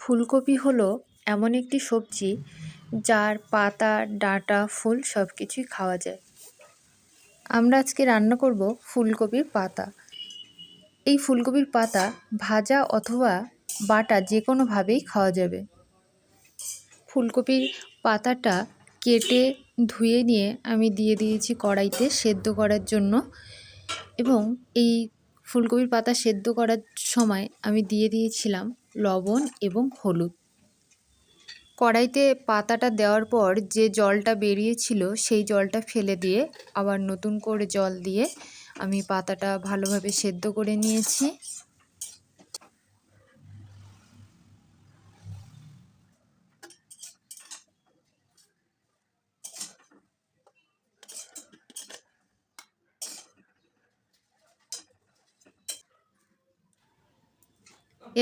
ফুলকপি হলো এমন একটি সবজি যার পাতা, ডাঁটা, ফুল সব কিছুই খাওয়া যায়। আমরা আজকে রান্না করব ফুলকপির পাতা। এই ফুলকপির পাতা ভাজা অথবা বাটা যে কোনোভাবেই খাওয়া যাবে। ফুলকপির পাতাটা কেটে ধুয়ে নিয়ে আমি দিয়ে দিয়েছি কড়াইতে সেদ্ধ করার জন্য, এবং এই ফুলকপির পাতা সেদ্ধ করার সময় আমি দিয়ে দিয়েছিলাম লবণ এবং হলুদ। কড়াইতে পাতাটা দেওয়ার পর যে জলটা বেরিয়েছিল সেই জলটা ফেলে দিয়ে আবার নতুন করে জল দিয়ে আমি পাতাটা ভালোভাবে সেদ্ধ করে নিয়েছি।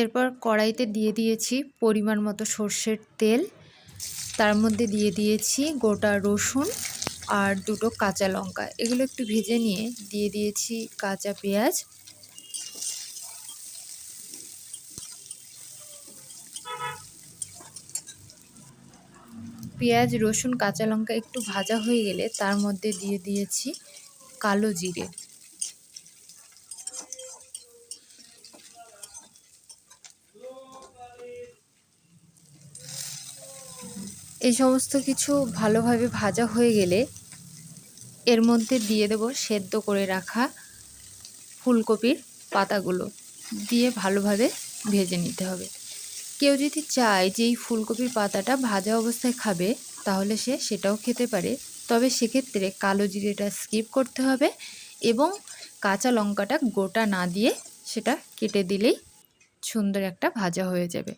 এরপর কড়াইতে দিয়ে দিয়েছি পরিমাণ মতো সর্ষের তেল, তার মধ্যে দিয়ে দিয়েছি গোটা রসুন আর দুটো কাঁচা লঙ্কা। এগুলো একটু ভেজে নিয়ে দিয়ে দিয়েছি কাঁচা পেঁয়াজ। পেঁয়াজ, রসুন, কাঁচা লঙ্কা একটু ভাজা হয়ে গেলে তার মধ্যে দিয়ে দিয়েছি কালো জিরে। এই সমস্ত কিছু ভালোভাবে ভাজা হয়ে গেলে এর মধ্যে দিয়ে দেব সেদ্ধ করে রাখা ফুলকপির পাতাগুলো, দিয়ে ভালোভাবে ভেজে নিতে হবে। কেউ যদি চায় যে এই ফুলকপির পাতাটা ভাজা অবস্থায় খাবে তাহলে সে সেটাও খেতে পারে, তবে সেক্ষেত্রে কালো জিরেটা স্কিপ করতে হবে এবং কাঁচা লঙ্কাটা গোটা না দিয়ে সেটা কেটে দিলেই সুন্দর একটা ভাজা হয়ে যাবে।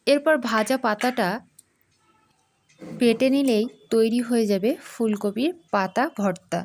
এরপর ভাজা পাতাটা পেটে নিলেই তৈরি হয়ে যাবে ফুলকপির পাতা ভর্তা।